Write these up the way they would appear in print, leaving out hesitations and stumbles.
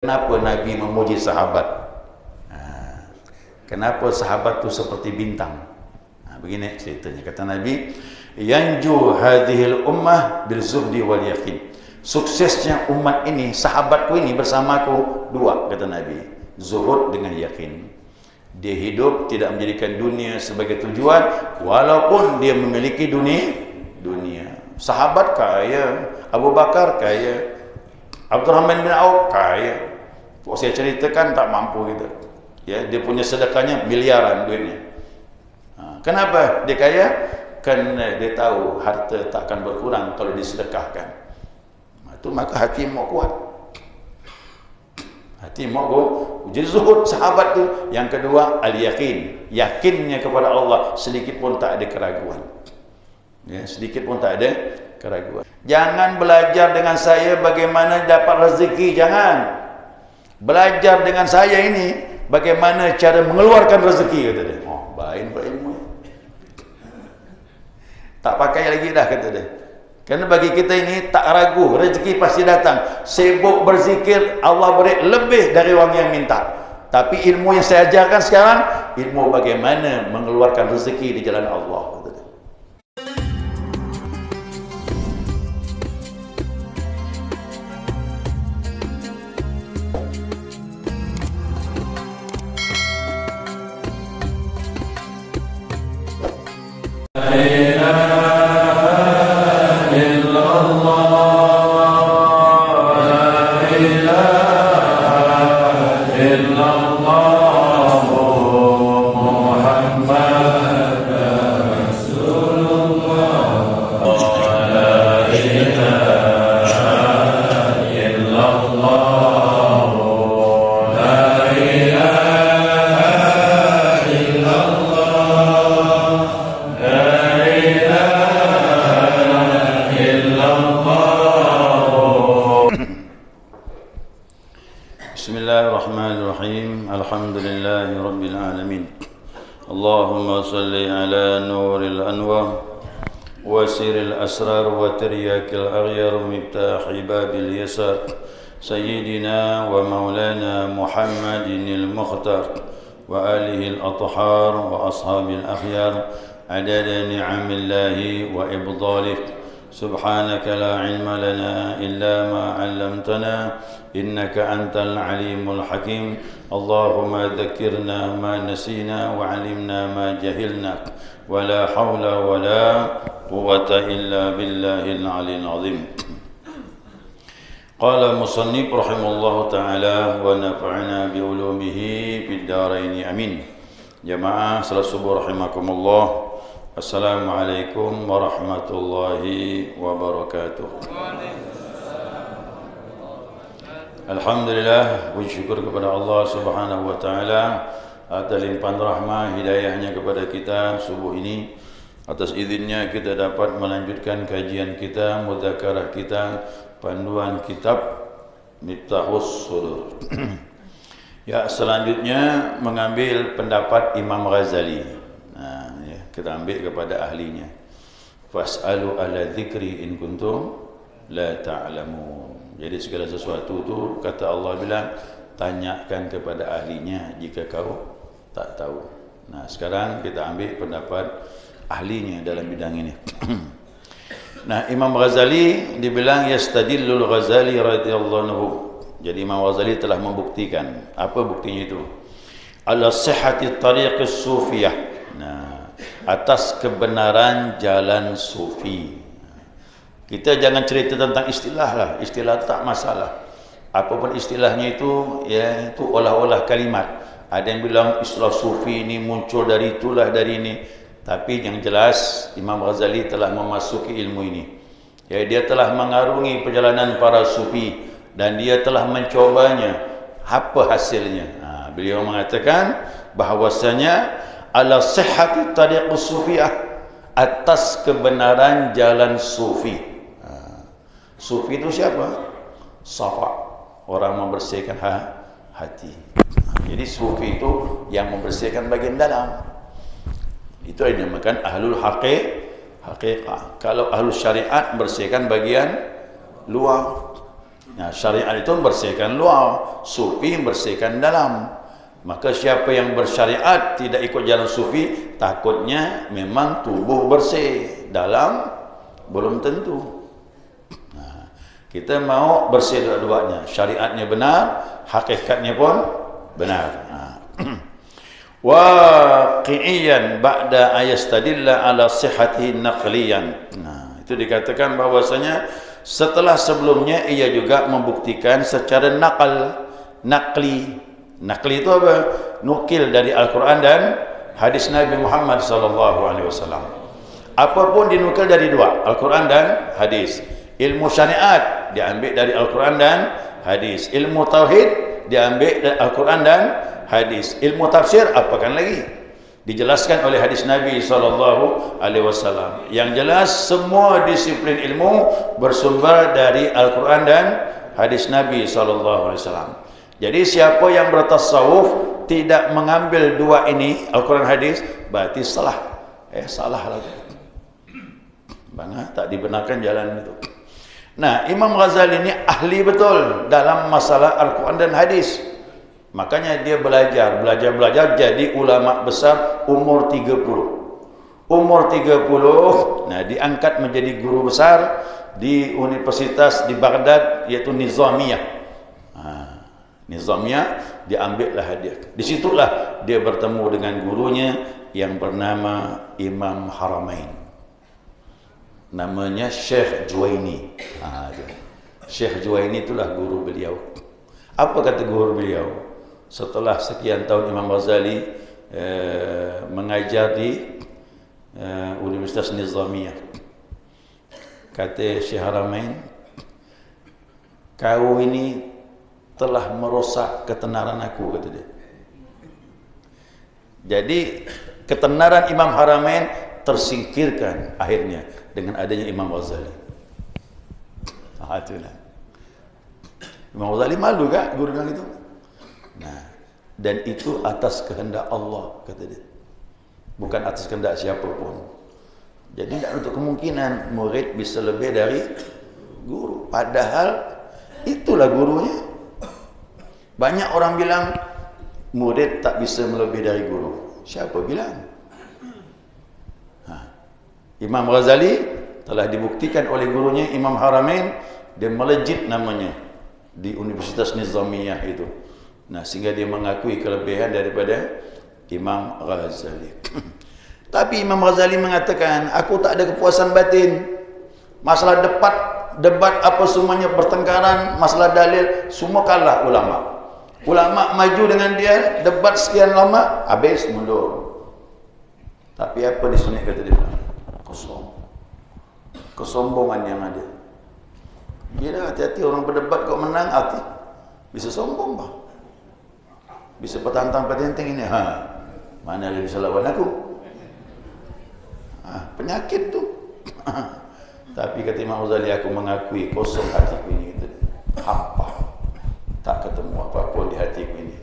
Kenapa Nabi memuji sahabat? Kenapa sahabat tu seperti bintang? Begini ceritanya, kata Nabi, yanju hadhil ummah bil zuhdi wal yakin. Suksesnya umat ini, sahabatku ini bersamaku dua, kata Nabi, zuhud dengan yakin. Dia hidup tidak menjadikan dunia sebagai tujuan, walaupun dia memiliki dunia. Sahabat kaya, Abu Bakar kaya, Abdurrahman bin Auf kaya. Saya ceritakan tak mampu kita. Ya, dia punya sedekahnya miliaran duitnya. Kenapa dia kaya? Kerana dia tahu harta tak akan berkurang kalau disedekahkan. Itu maka hati mau kuat. Hati mau kuat. Jadi zuhud sahabat tu. Yang kedua al-yakin. Yakinnya kepada Allah sedikit pun tak ada keraguan. Ya, sedikit pun tak ada keraguan. Jangan belajar dengan saya bagaimana dapat rezeki, jangan. Belajar dengan saya ini bagaimana cara mengeluarkan rezeki, kata dia. Oh, baik berilmu. Tak pakai lagi dah, kata dia. Kerana bagi kita ini tak ragu, rezeki pasti datang. Sibuk berzikir, Allah beri lebih dari orang yang minta. Tapi ilmu yang saya ajarkan sekarang, ilmu bagaimana mengeluarkan rezeki di jalan Allah, kata dia. Bismillahirrahmanirrahim. Alhamdulillahi rabbil alamin. Allahumma salli ala nuril anwar wa siril asrar wa tiryakil aghyar miftahi babil yasar sayyidina wa maulana Muhammadinil mukhtar wa alihi al-athhar wa ashabil akhyar adada ni'amillahi wa ibdalih. Subhanaka la ilma lana illa ma 'allamtana innaka antal alimul hakim. Allahumma dhakkirna ma nasina wa 'allimna ma jahilna wa la hawla wa la quwwata illa billahil 'aliyyil 'azim. Qala musannif rahimallahu ta'ala wa nafa'ana bi ulumihi fid dharain amin. Jamaah salat subuh rahimakumullah. Assalamualaikum warahmatullahi wabarakatuh. Alhamdulillah, puji syukur kepada Allah Subhanahu wa taala atas limpahan rahmah hidayahnya kepada kita subuh ini. Atas izinnya kita dapat melanjutkan kajian kita, mudzakarah kita, panduan kitab Miftahus Sudur. Ya, selanjutnya mengambil pendapat Imam Ghazali. Kita ambil kepada ahlinya. Fas'alu ala dzikri in kuntum la ta'lamun. Jadi segala sesuatu tu kata Allah bilang, tanyakan kepada ahlinya jika kau tak tahu. Nah, sekarang kita ambil pendapat ahlinya dalam bidang ini. Nah, Imam Ghazali dibilang yastadillul Ghazali radhiyallahu anhu. Jadi Imam Ghazali telah membuktikan. Apa buktinya itu? Ala sihhati tariqis sufiyah. Nah, atas kebenaran jalan sufi. Kita jangan cerita tentang istilah lah. Istilah tak masalah. Apapun istilahnya itu, ya itu olah-olah kalimat. Ada yang bilang istilah sufi ini muncul dari itulah, dari ini. Tapi yang jelas Imam Ghazali telah memasuki ilmu ini. Ya, dia telah mengarungi perjalanan para sufi dan dia telah mencobanya. Apa hasilnya? Nah, beliau mengatakan bahawasanya ala sihhati tariqus sufiyah, atas kebenaran jalan sufi. Sufi itu siapa? Safa, orang membersihkan hati. Jadi sufi itu yang membersihkan bagian dalam. Itu yang dinamakan ahlul haqiqah. Kalau ahlul syariat membersihkan bagian luar. Nah, syariat itu membersihkan luar. sufi bersihkan dalam. Maka siapa yang bersyariat tidak ikut jalan sufi, takutnya memang tubuh bersih, dalam belum tentu. Kita mau bersih dua-duanya, syariatnya benar, hakikatnya pun benar. Waqi'iyan ba'da ayastadilla ala sihhati naqliyan. Itu dikatakan bahwasanya setelah sebelumnya ia juga membuktikan secara naqli. Naqli itu apa? Nukil dari Al-Quran dan hadis Nabi Muhammad SAW. Apapun dinukil dari dua, Al-Quran dan hadis. Ilmu syariat diambil dari Al-Quran dan hadis. Ilmu tauhid diambil dari Al-Quran dan hadis. Ilmu tafsir apakan lagi? Dijelaskan oleh hadis Nabi SAW. Yang jelas semua disiplin ilmu bersumber dari Al-Quran dan hadis Nabi SAW. Jadi siapa yang bertasawuf tidak mengambil dua ini, Al-Quran hadis, berarti salah. Salah lagi. Bangga, tak dibenarkan jalan itu. Nah, Imam Ghazali ini ahli betul dalam masalah Al-Quran dan hadis. Makanya dia belajar jadi ulama besar umur 30. Umur 30, nah diangkat menjadi guru besar di universitas di Baghdad, yaitu Nizamiyah. Nizamiyah diambillah hadiah. Disitulah dia bertemu dengan gurunya yang bernama Imam Haramain. Namanya Syekh Juwaini. Syekh Juwaini itulah guru beliau. Apa kata guru beliau? Setelah sekian tahun Imam Ghazali mengajar di Universitas Nizamiyah. Kata Syekh Haramain, kau ini telah merosak ketenaran aku, kata dia. Jadi ketenaran Imam Haramain tersingkirkan akhirnya dengan adanya Imam Ghazali. Itulah. Imam Ghazali malu kan guru bilang itu. Nah, dan itu atas kehendak Allah, kata dia. Bukan atas kehendak siapapun. Jadi tidak untuk kemungkinan murid bisa lebih dari guru. Padahal itulah gurunya. Banyak orang bilang murid tak bisa melebihi dari guru. Siapa bilang? Imam Ghazali telah dibuktikan oleh gurunya Imam Haramain, dia melejit namanya di Universitas Nizamiyah itu. Nah, sehingga dia mengakui kelebihan daripada Imam Ghazali. Tapi Imam Ghazali mengatakan, aku tak ada kepuasan batin. Masalah debat apa semuanya, pertengkaran, masalah dalil, semua kalah ulama. Ulama maju dengan dia, debat sekian lama, habis mundur. Tapi apa di sini kata dia? Kosong. Kesombongan yang ada. Dia dah hati-hati orang berdebat kok menang, hati. Bisa sombong bah. Bisa petantang-petenteng ini. Mana dia bisa lawan aku? Penyakit tu. Tapi kata Imam Ghazali, aku mengakui kosong hatiku ini. Hampa. Tak ketemu apa-apa di hatiku ini.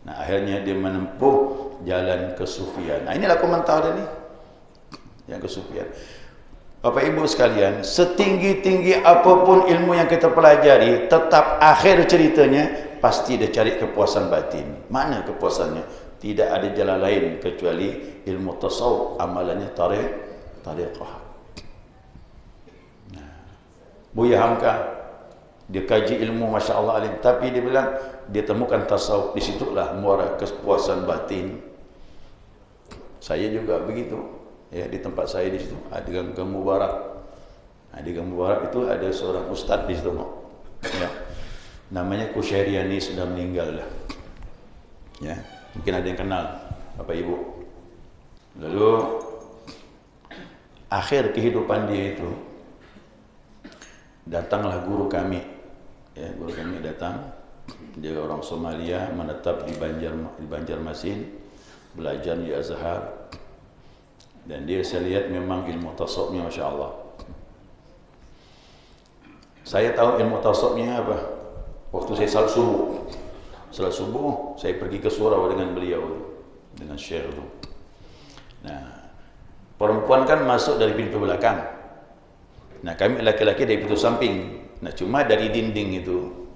Nah, akhirnya dia menempuh jalan kesufian. Nah, inilah komentar dia ni. Yang kesufian. Bapak Ibu sekalian, setinggi-tinggi apapun ilmu yang kita pelajari, tetap akhir ceritanya pasti dia cari kepuasan batin. Mana kepuasannya? Tidak ada jalan lain kecuali ilmu tasawuf, amalannya tariqah. Nah, Buya Hamka dia kaji ilmu, Masya Allah alim, tapi dia bilang dia temukan tasawuf, disitulah muara kepuasan batin. Saya juga begitu, ya, di tempat saya di situ ada Gang Mubarak. Di Gang Mubarak itu ada seorang ustaz di situ, ya, namanya Kusyairiani, sudah meninggal dah, ya, mungkin ada yang kenal Bapak Ibu. Lalu akhir kehidupan dia itu datanglah guru kami. Ya, guru kami datang, dia orang Somalia, menetap di Banjarmasin, belajar di Azhar, dan dia saya lihat memang ilmu tasawufnya Masya Allah. Saya tahu ilmu tasawufnya apa? Waktu saya salat subuh, saya pergi ke surau dengan beliau, dengan syekh itu. Nah, perempuan kan masuk dari pintu belakang. Nah, kami laki-laki dari pintu samping. Nah, cuma dari dinding itu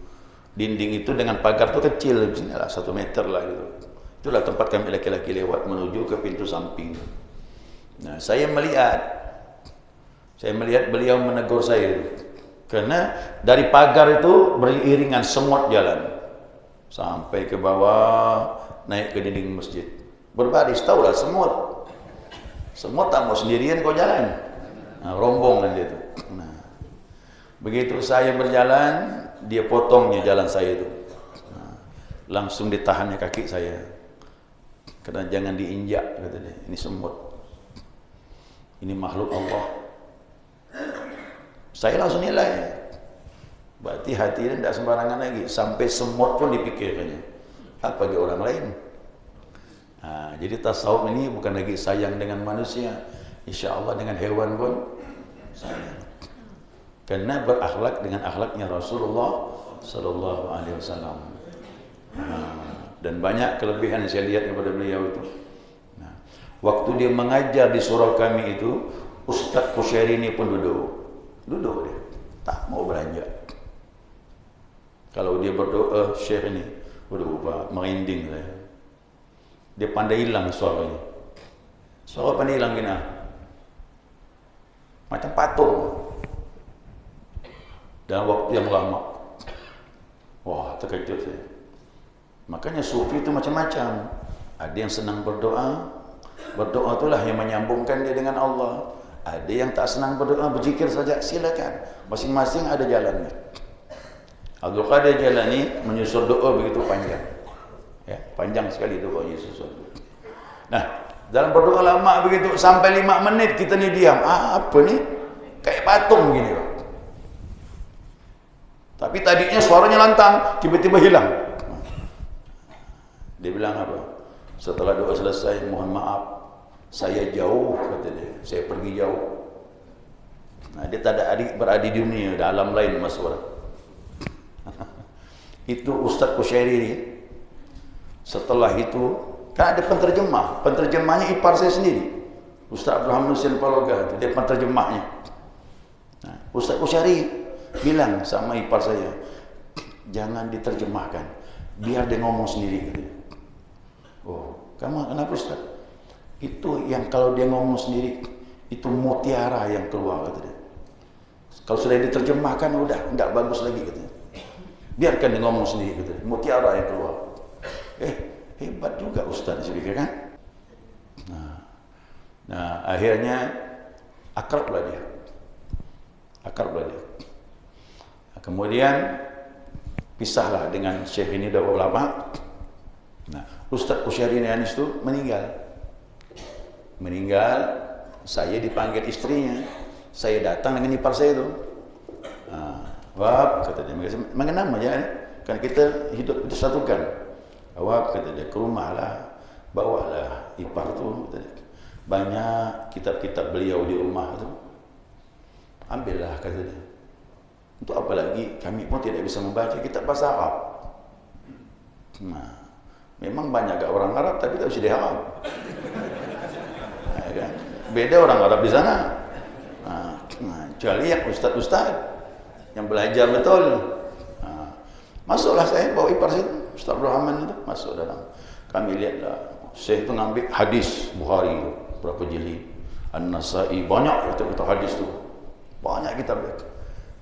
Dinding itu dengan pagar tu kecil, beginilah 1 meter lah gitu. Itulah tempat kami laki-laki lewat menuju ke pintu samping. Nah, saya melihat beliau menegur saya karena dari pagar itu beriringan semut jalan sampai ke bawah, naik ke dinding masjid, berbaris. Tahulah semut tak mau sendirian kau jalan. Nah, rombongan dia tu. Nah, begitu saya berjalan, dia potongnya jalan saya itu. Nah, langsung ditahannya kaki saya. Karena jangan diinjak, kata dia. Ini semut. Ini makhluk Allah. Saya langsung nilai. Berarti hati dia tidak sembarangan lagi. Sampai semut pun dipikirkannya. Apa bagi orang lain? Nah, jadi tasawuf ini bukan lagi sayang dengan manusia. Insya Allah dengan hewan pun sayang. Karena berakhlak dengan akhlaknya Rasulullah Sallallahu Alaihi Wasallam. Dan banyak kelebihan yang saya lihat kepada beliau itu. Nah, waktu dia mengajar di surau kami itu, Ustaz Kusyairi ini pun duduk dia, tak mau beranjak. Kalau dia berdoa, Syekh ini berdoa merinding saya. Dia pandai hilang suaranya. Suara pandai hilang gini, macam patung. Dalam waktu yang lama. Wah, terkejut saya. Makanya sufi itu macam-macam. Ada yang senang berdoa. Berdoa itulah yang menyambungkan dia dengan Allah. Ada yang tak senang berdoa, berzikir saja, silakan. Masing-masing ada jalannya. Abdul Qadir Jailani menyusun doa begitu panjang. Ya, panjang sekali doa Yesus. Nah, dalam berdoa lama begitu sampai 5 menit kita ni diam. Apa ni? Kayak patung gini, Pak. Tapi tadinya suaranya lantang, tiba-tiba hilang. Dia bilang apa? Setelah doa selesai, mohon maaf, saya jauh, kata dia. Saya pergi jauh. Nah, dia tak ada adik beradik di dunia, ada alam lain mas suara. Itu Ustaz Kusyairi ni. Setelah itu, kan ada penterjemah. Penterjemahnya ipar saya sendiri. Ustaz Abraham Nusin Paloga, dia penterjemahnya. Nah, Ustaz Kusyairi bilang sama ipar saya, jangan diterjemahkan, biar dia ngomong sendiri. Oh, kamu kenapa Ustaz? Itu yang kalau dia ngomong sendiri, itu mutiara yang keluar, kata dia. Kalau sudah diterjemahkan, udah tidak bagus lagi, katanya. Biarkan dia ngomong sendiri, kata dia. Mutiara yang keluar. Hebat juga Ustaz, saya pikir kan? Nah, akhirnya akrablah dia. Kemudian pisahlah dengan Syekh ini dah lama. Nah, Ustaz Kusyairi Anis itu meninggal. Saya dipanggil istrinya. Saya datang dengan ipar saya itu. Wab, kata dia, mengenam aja, kan kita hidup disatukan. Wab, kata dia, ke rumah lah, bawalah ipar tu, kata dia. Banyak kitab-kitab beliau di rumah tu, ambillah, kata dia. Untuk apa lagi? Kami pun tidak bisa membaca kitab bahasa Arab. Nah, memang banyak gak orang Arab, tapi tak bisa di Arab. Nah, kan? Beda orang Arab di sana. Kecuali yang ustaz-ustaz yang belajar betul. Masuklah saya bawa ipar saya, Ustaz Rahman itu masuk dalam. Kami lihatlah, Syekh itu ngambil hadis Bukhari berapa jilid, An-Nasai, banyak kitab hadis tu, banyak kitab.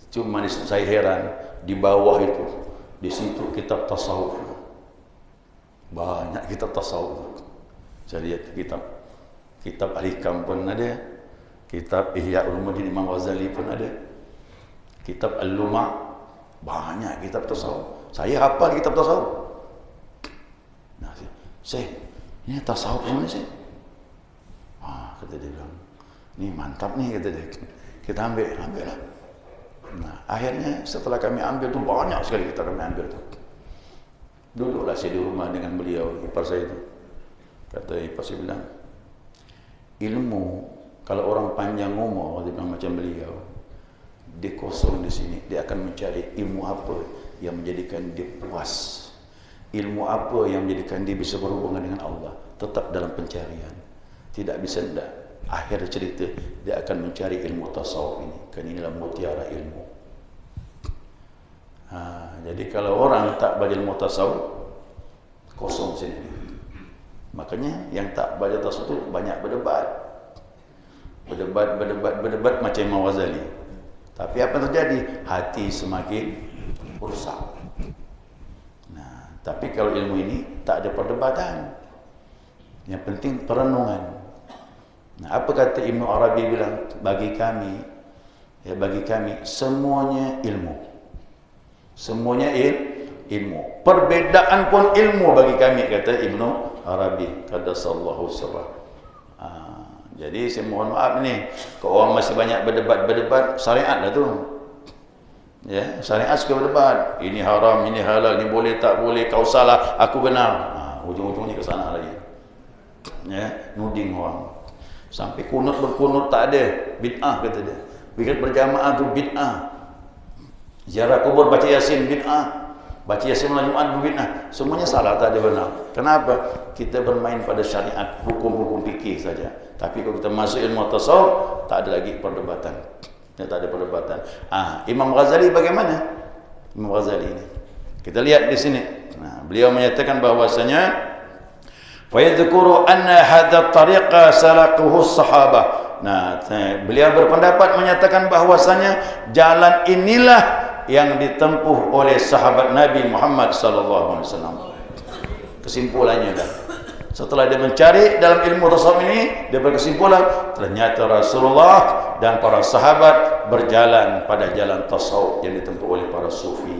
Cuma saya heran, di bawah itu, di situ kitab tasawuf, banyak kitab tasawuf. Saya lihat kitab Al-Hikam pun ada, kitab Ihya Ulumuddin Imam Ghazali pun ada, kitab Al-Luma', banyak kitab tasawuf. Saya hafal kitab tasawuf. Nah, Syekh, ini tasawuf semua Syekh. Kata dia bilang, ini mantap nih, kata dia. Kita ambil lah. Nah, akhirnya setelah kami ambil tu banyak sekali kami ambil tu. Duduklah saya di rumah dengan beliau, ipar saya itu. Kata ipar saya bilang, ilmu kalau orang panjang umur, dia bilang macam beliau, dia kosong di sini, dia akan mencari ilmu apa yang menjadikan dia puas, ilmu apa yang menjadikan dia bisa berhubungan dengan Allah, tetap dalam pencarian, tidak bisa tidak. Akhir cerita dia akan mencari ilmu tasawuf ini, kan inilah mutiara ilmu. Jadi kalau orang tak baca ilmu tasawuf, kosong sini. Makanya yang tak baca tasawuf tu banyak berdebat. Berdebat macam Imam Ghazali. Tapi apa yang terjadi? Hati semakin rusak. Tapi kalau ilmu ini tak ada perdebatan. Yang penting perenungan. Apa kata Ibnu Arabi bilang? Bagi kami semuanya ilmu. Semuanya ilmu. Perbedaan pun ilmu bagi kami, kata Ibnu Arabi. Qaddasallahu sirrah. Jadi saya mohon maaf ni, kalau orang masih banyak berdebat, syariat lah tu. Ya, syariat suka berdebat. Ini haram, ini halal, ini boleh tak boleh, kau salah, aku benar. Ujung-ujungnya ke sana lagi. Ya, nuding orang. Sampai kunut berkunut tak ada, bid'ah kata dia. Bikin berjamaah tu bid'ah. Ziarah kubur baca Yasin bid'ah. Baca Yasin malam Jumaat bid'ah. Semuanya salah, tak ada benar. Kenapa? Kita bermain pada syariat, hukum-hukum fikih saja. Tapi kalau kita masuk ilmu tasawuf, tak ada lagi perdebatan. Ya, tak ada perdebatan. Imam Ghazali bagaimana? Imam Ghazali ini. Kita lihat di sini. Beliau menyatakan bahwasanya fa yadhkuru anna hadha tariqa salaquhu as-sahabah. Beliau berpendapat menyatakan bahwasanya jalan inilah yang ditempuh oleh sahabat Nabi Muhammad sallallahu alaihi wasallam. Kesimpulannya dah. Setelah dia mencari dalam ilmu tasawuf ini, dia berkesimpulan ternyata Rasulullah dan para sahabat berjalan pada jalan tasawuf yang ditempuh oleh para sufi.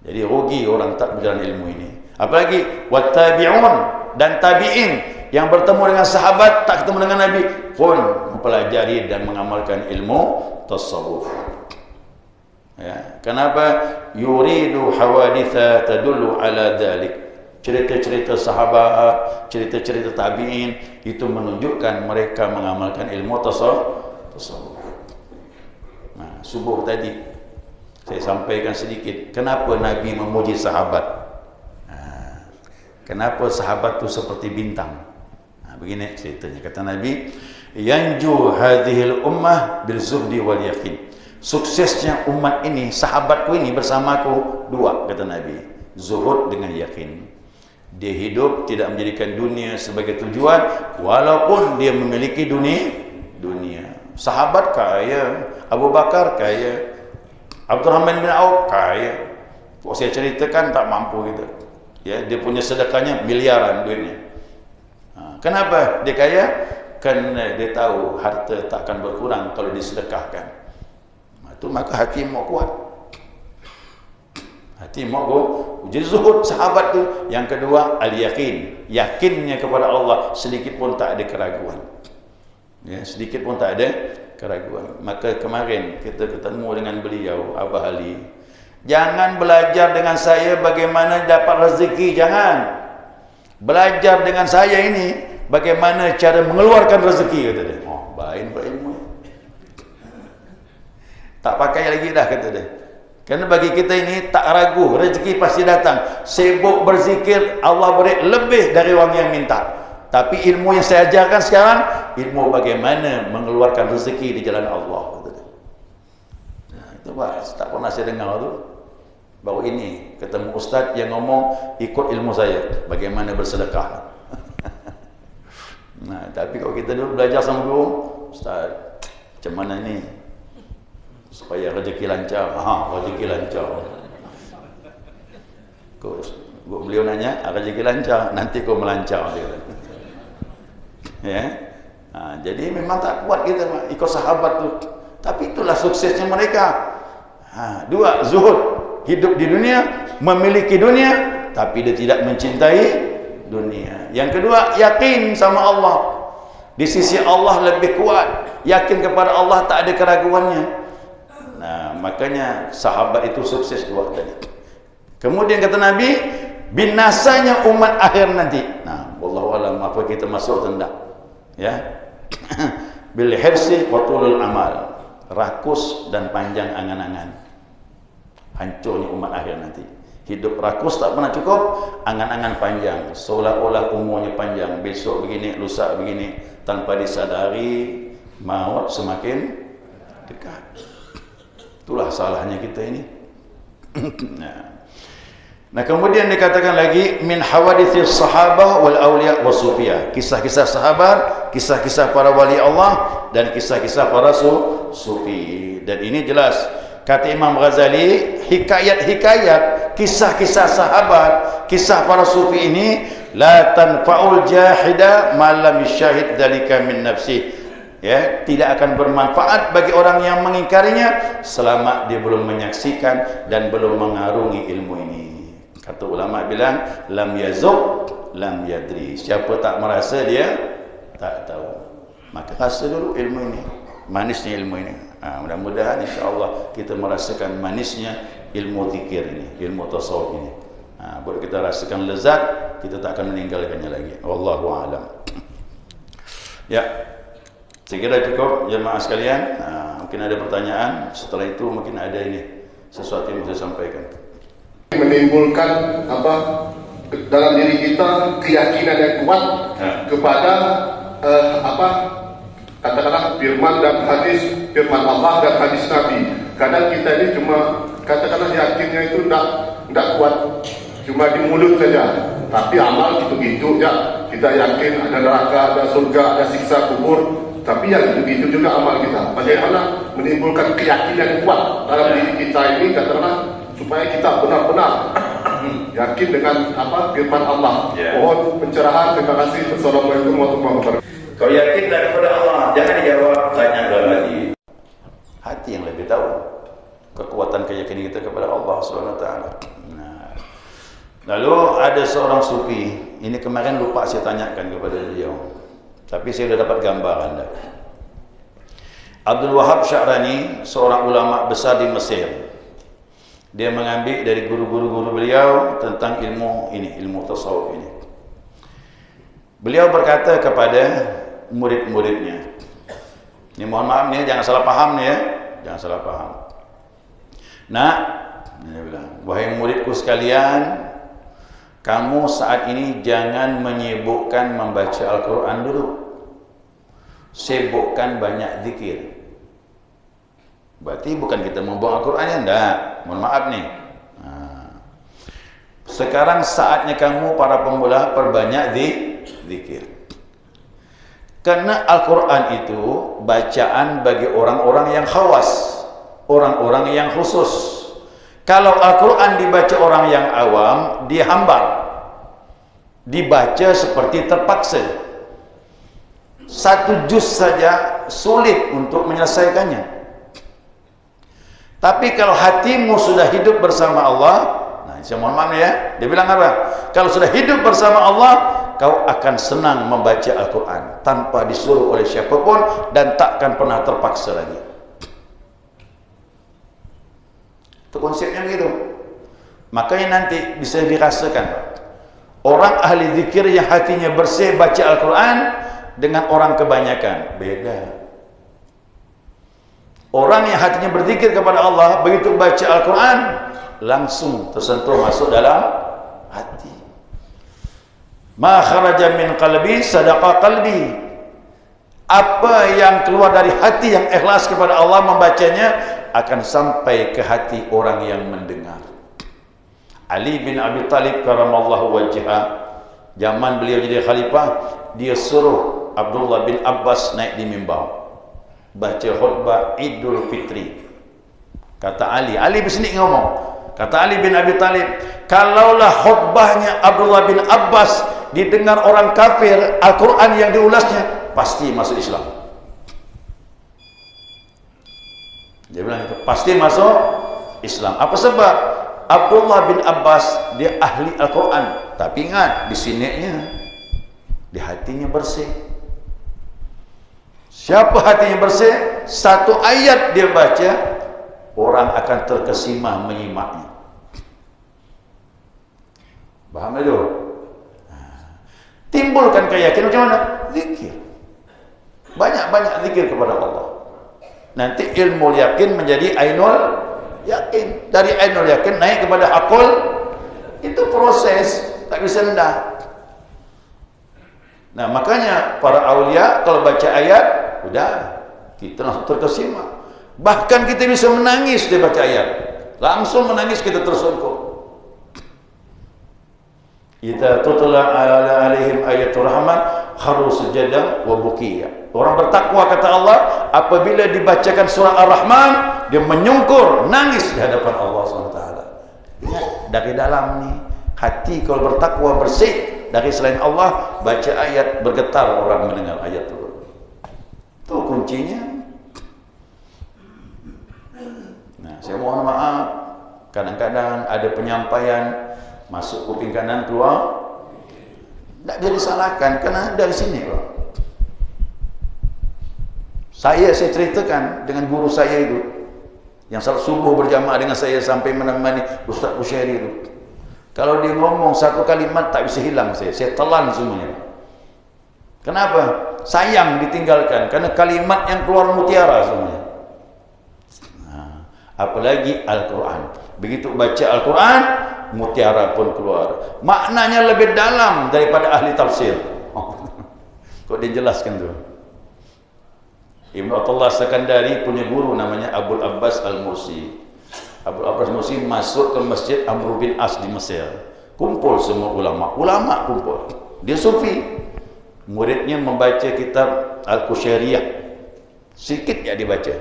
Jadi rugi orang tak berjalan ilmu ini. Apalagi wattabi'un dan tabi'in yang bertemu dengan sahabat tak ketemu dengan Nabi pun mempelajari dan mengamalkan ilmu tasawuf. Ya, kenapa? Yuridu hawaditha tadullu ala dhalik. Cerita-cerita sahabat, cerita-cerita tabi'in itu menunjukkan mereka mengamalkan ilmu tasawuf. Subuh tadi saya sampaikan sedikit kenapa Nabi memuji sahabat. Kenapa sahabat itu seperti bintang. Begini ceritanya, kata Nabi, yanju hadhil ummah bil zuhdi wal yaqin. Suksesnya umat ini, sahabatku ini bersamaku dua, kata Nabi, zuhud dengan yakin. Dia hidup tidak menjadikan dunia sebagai tujuan walaupun dia memiliki dunia. Sahabat kaya, Abu Bakar kaya, Abdurrahman bin Auf kaya. Kalau saya ceritakan tak mampu gitu. Ya, dia punya sedekahnya miliaran duitnya. Kenapa dia kaya? Kerana dia tahu harta takkan berkurang kalau disedekahkan. Itu maka hati mau kuat. Hati mau jadi zuhud sahabat tu. Yang kedua al-yakin, yakinnya kepada Allah, sedikit pun tak ada keraguan. Ya, sedikit pun tak ada keraguan. Maka kemarin kita ketemu dengan beliau Abah Ali. Jangan belajar dengan saya bagaimana dapat rezeki, jangan. Belajar dengan saya ini bagaimana cara mengeluarkan rezeki, kata dia. Baik berilmu. Tak pakai lagi dah, kata dia. Kerana bagi kita ini tak ragu, rezeki pasti datang. Sibuk berzikir, Allah beri lebih dari orang yang minta. Tapi ilmu yang saya ajarkan sekarang, ilmu bagaimana mengeluarkan rezeki di jalan Allah. Itu tak pernah saya dengar tu. Baru ini ketemu ustaz yang ngomong ikut ilmu saya, bagaimana bersedekah. Tapi kalau kita dulu belajar sama guru, ustaz, macam mana ni supaya rezeki lancar? Rezeki lancar. Beliau nanya, rezeki lancar, nanti kau melancar, dia kata. Ya. Jadi memang tak kuat kita ikut sahabat tu. Tapi itulah suksesnya mereka. Dua, zuhud, hidup di dunia, memiliki dunia, tapi dia tidak mencintai dunia. Yang kedua, yakin sama Allah. Di sisi Allah lebih kuat, yakin kepada Allah, tak ada keraguannya. Makanya sahabat itu sukses dua tadi. Kemudian kata Nabi, binasanya umat akhir nanti. Wallahu alam apa kita masuk atau tidak. Ya. Bil hirsi wa tulul amal. Rakus dan panjang angan-angan. Hancurnya umat akhir nanti. Hidup rakus tak pernah cukup, angan-angan panjang, seolah-olah umurnya panjang, besok begini, lusa begini, tanpa disadari maut semakin dekat. Itulah salahnya kita ini. Nah, kemudian dikatakan lagi min hawadithis sahabah wal awliya wasufiyah. Kisah-kisah sahabat, kisah-kisah para wali Allah dan kisah-kisah para sufi. Dan ini jelas kata Imam Ghazali, hikayat-hikayat, kisah-kisah sahabat, kisah para sufi ini la tanfa'ul jahida ma lam yushahid dzalika min nafsi. Ya, tidak akan bermanfaat bagi orang yang mengingkarinya selama dia belum menyaksikan dan belum mengarungi ilmu ini. Kata ulama bilang lam yazuk lam yadri. Siapa tak merasa dia tak tahu. Maka rasa dulu ilmu ini, manisnya ilmu ini. Mudah-mudahan insya-Allah kita merasakan manisnya ilmu zikir ini, ilmu tasawuf ini. Baru kita rasakan lezat, kita tak akan meninggalkannya lagi. Wallahu a'lam. Ya. Saya kira cukup jemaah sekalian. Mungkin ada pertanyaan. Setelah itu mungkin ada ini sesuatu yang bisa sampaikan. Menimbulkan dalam diri kita keyakinan yang kuat kepada katakanlah firman dan hadis, firman Allah dan hadis Nabi. Kadang kita ini cuma katakanlah yakinnya itu tidak kuat, cuma di mulut saja, tapi amal gitu-gitu ya. Kita yakin ada neraka, ada surga, ada siksa kubur, tapi ya gitu-gitu juga amal kita. Bagaimana menimbulkan keyakinan kuat dalam diri kita ini, katakanlah supaya kita benar-benar yakin dengan firman Allah. Mohon pencerahan. Terima kasih. Assalamualaikum warahmatullahi wabarakatuh. Kau yakin daripada Allah, jangan dijawab, tanya dalam hati. Hati yang lebih tahu kekuatan keyakinan kita kepada Allah Subhanahu wa taala. Lalu ada seorang sufi, ini kemarin lupa saya tanyakan kepada beliau, tapi saya sudah dapat gambaran dah. Abdul Wahab Sya'rani, seorang ulama besar di Mesir. Dia mengambil dari guru-guru beliau tentang ilmu ini, ilmu tasawuf ini. Beliau berkata kepada murid-muridnya, ini mohon maaf nih, jangan salah paham nih ya, jangan salah paham. Nah, dia bilang, wahai muridku sekalian, kamu saat ini jangan menyibukkan membaca Al-Quran dulu, sibukkan banyak zikir. Berarti bukan kita membuang Al-Quran ya, enggak. Mohon maaf nih. Sekarang saatnya kamu para pemula perbanyak zikir. Karena Al-Quran itu bacaan bagi orang-orang yang khawas, orang-orang yang khusus. Kalau Al-Quran dibaca orang yang awam, dia hambar, dibaca seperti terpaksa. Satu juz saja sulit untuk menyelesaikannya. Tapi kalau hatimu sudah hidup bersama Allah, nah saya mohon maaf ya, dia bilang apa? Kalau sudah hidup bersama Allah, kau akan senang membaca Al-Quran tanpa disuruh oleh siapapun dan takkan pernah terpaksa lagi. Itu konsepnya begitu. Makanya nanti bisa dirasakan orang ahli zikir yang hatinya bersih baca Al-Quran dengan orang kebanyakan beda. Orang yang hatinya berzikir kepada Allah, begitu baca Al-Quran langsung tersentuh masuk dalam hati. Ma kharaja min qalbi sadaqa qalbi. Apa yang keluar dari hati yang ikhlas kepada Allah membacanya akan sampai ke hati orang yang mendengar. Ali bin Abi Talib karamallahu wajhah, zaman beliau jadi khalifah, dia suruh Abdullah bin Abbas naik di mimbar baca khutbah Idul Fitri. Kata Ali bersenik ngomong, kata Ali bin Abi Talib, kalaulah khutbahnya Abdullah bin Abbas didengar orang kafir, Al-Quran yang diulasnya pasti masuk Islam. Dia bilang itu pasti masuk Islam. Apa sebab? Abdullah bin Abbas dia ahli Al-Quran, tapi ingat di sininya, di hatinya bersih. Siapa hatinya bersih, satu ayat dia baca, orang akan terkesima menyimaknya. Paham itu? Timbulkan keyakinan macam mana? Zikir. Banyak-banyak zikir kepada Allah. Nanti ilmu yakin menjadi ainul yakin. Dari ainul yakin naik kepada akul. Itu proses, tak bisa rendah. Nah makanya para aulia kalau baca ayat, udah kita langsung terkesima. Bahkan kita bisa menangis dia baca ayat, Langsung menangis kita tersungkur. Idza tutla alaihim ayatul rahman kharu sujadan wa bukiya. Orang bertakwa kata Allah, apabila dibacakan surah Ar-Rahman, dia menyungkur, nangis di hadapan Allah SWT. Ingat, dari dalam nih, hati kalau bertakwa bersih dari selain Allah, baca ayat bergetar orang mendengar ayat itu. Itu kuncinya. Nah, saya mohon maaf, kadang-kadang ada penyampaian masuk kuping kanan keluar, tidak dia disalahkan karena dari sini Pak. Saya ceritakan dengan guru saya itu yang salat subuh berjamaah dengan saya sampai menemani Ustaz Bushairi itu. Kalau dia ngomong satu kalimat tak bisa hilang saya telan semuanya. Kenapa? Sayang ditinggalkan karena kalimat yang keluar mutiara semuanya. Nah, apalagi Al-Quran. Begitu baca Al-Quran, mutiara pun keluar. Maknanya lebih dalam daripada ahli tafsir. Kok dijelaskan tuh? Ibnu Athaillah Sekandari punya guru namanya Abul Abbas Al-Mursi. Abul Abbas Al-Mursi masuk ke masjid Amr bin As di Mesir. Kumpul semua ulama kumpul. Dia sufi. Muridnya membaca kitab Al-Qushairiyah. Sikit ya dibaca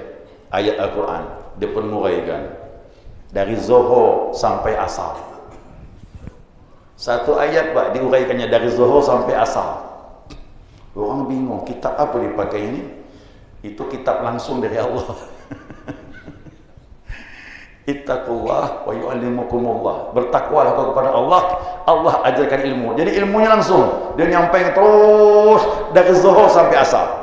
ayat Al-Quran. Dia pun menguraikan dari Zuhur sampai Asar. Satu ayat Pak diuraikannya dari Zuhur sampai Asar. Orang bingung, kitab apa dipakai ini? Itu kitab langsung dari Allah. Ittaqullah wa yu'allimukumullah. Bertakwalah kau kepada Allah, Allah ajarkan ilmu. Jadi ilmunya langsung. Dia nyampaikan terus dari Zuhur sampai Asar.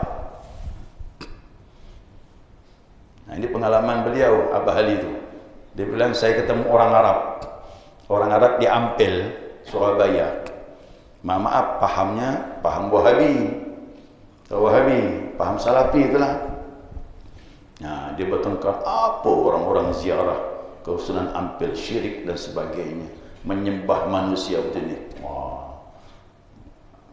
Nah, ini pengalaman beliau, Abah Ali itu. Dia bilang, saya ketemu orang Arab. Orang Arab di Ampel, Surabaya. Maaf, pahamnya paham Wahabi. Wahabi, paham Salafi itulah. Nah, dia bertengkar apa orang-orang ziarah ke Sunan Ampel, syirik dan sebagainya, menyembah manusia begini. Wah.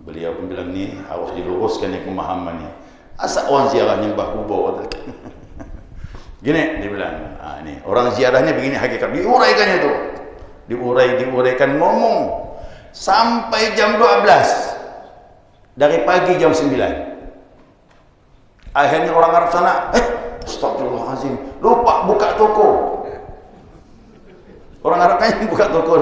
Beliau pun bilang ni, harus diluruskan ni pemahaman ni. Asal orang ziarah nyembah kubur. Gini dia bilang, ini orang ziarahnya begini hakikat. Diuraikannya tu, diuraikan ngomong sampai jam 12 dari pagi jam 9. Akhirnya orang Arab sana, astagfirullahaladzim, lupa buka toko. Orang Arab kan buka toko,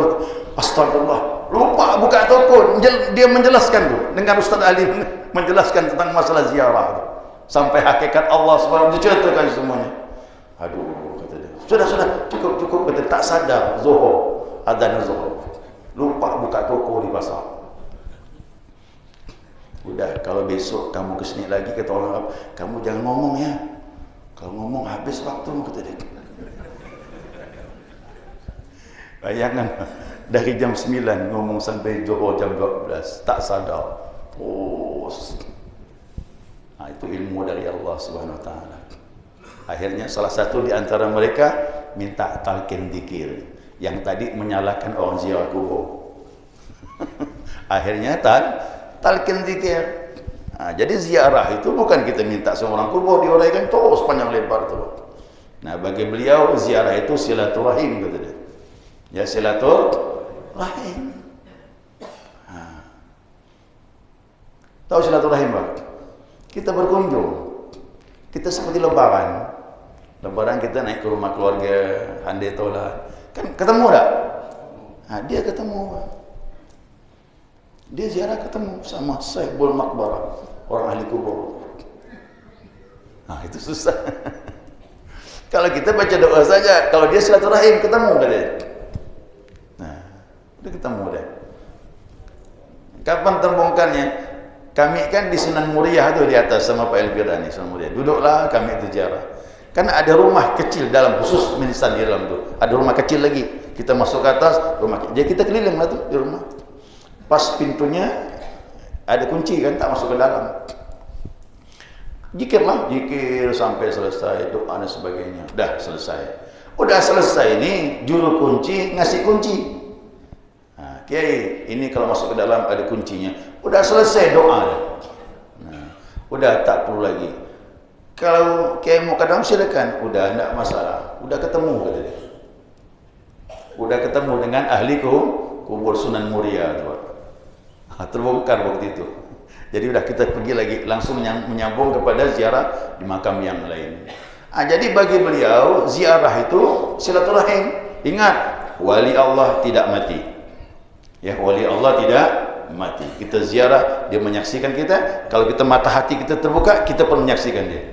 astagfirullah, lupa buka toko. Dia menjelaskan tu dengan Ustaz Ali menjelaskan tentang masalah ziarah tu. Sampai hakikat Allah SWT diceritakan semuanya. Aduh, kata dia, sudah, cukup, kata, tak sadar Zuhur, adzan Zuhur, lupa buka toko di pasar. Udah, kalau besok kamu kesini lagi, kata orang Arab, kamu jangan ngomong ya. Kalau ngomong habis waktu, kata dia. Bayangkan, dari jam 9 ngomong sampai Johor jam 12, tak sadar. Terus. Nah, itu ilmu dari Allah Subhanahu Wa Taala. Akhirnya salah satu di antara mereka minta talqin dzikir. Yang tadi menyalahkan orang ziarah kubur. Akhirnya talqin dzikir. Nah, jadi ziarah itu bukan kita minta semua orang kubur diuraikan terus panjang lebar tu. Nah, bagi beliau ziarah itu silaturahim, kata dia. Ya, silaturahim. Nah. Tahu silaturahim, Pak? Kita berkunjung. Kita seperti lebaran. Lebaran kita naik ke rumah keluarga, handai tolak. Kan ketemu tak? Nah, dia ketemu, Pak. Dia ziarah ketemu sama Sahibul Maqbarah, orang ahli kubur. Nah, itu susah. Kalau kita baca doa saja, kalau dia silaturahim ketemu katanya. Nah, udah ketemu dah. Kapan terbongkarnya? Kami kan di Sunan Muria tu di atas sama Pak Elvira ni, Sunan Muria. Duduklah kami itu ziarah. Karena ada rumah kecil dalam, khusus ministan di dalam tu. Ada rumah kecil lagi. Kita masuk ke atas, rumah kecil. Jadi kita keliling lah tu di rumah. Pas pintunya ada kunci kan, tak masuk ke dalam. Zikirlah, zikir sampai selesai, doa dan sebagainya. Dah selesai. Udah selesai ni, juru kunci ngasih kunci. Nah, Kiai, ini kalau masuk ke dalam ada kuncinya. Udah selesai doa dah. Nah, udah tak perlu lagi. Kalau Kiai mau ke dalam silakan. Udah, enggak masalah. Udah ketemu kata dia. Udah ketemu dengan ahli kubur Sunan Muria tuan. Terbongkar waktu itu. Jadi udah kita pergi lagi langsung menyambung kepada ziarah di makam yang lain. Jadi bagi beliau ziarah itu silaturahim. Ingat, wali Allah tidak mati. Ya, wali Allah tidak mati. Kita ziarah, dia menyaksikan kita. Kalau kita mata hati kita terbuka, kita pun menyaksikan dia.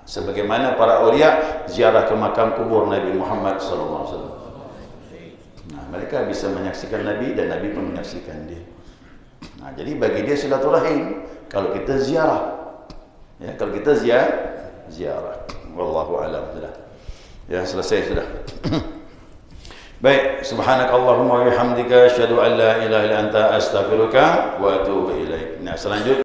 Sebagaimana para aulia ziarah ke makam kubur Nabi Muhammad SAW. Mereka bisa menyaksikan Nabi dan Nabi pun menyaksikan dia. Jadi bagi dia silaturahim kalau kita ziarah. Ya, kalau kita ziarah. Wallahu a'lam. Sudah. Ya, selesai sudah. Baik, subhanakallahumma wa bihamdika asyhadu an la ilaha illa anta astaghfiruka wa atubu ilaik. Nah, selanjutnya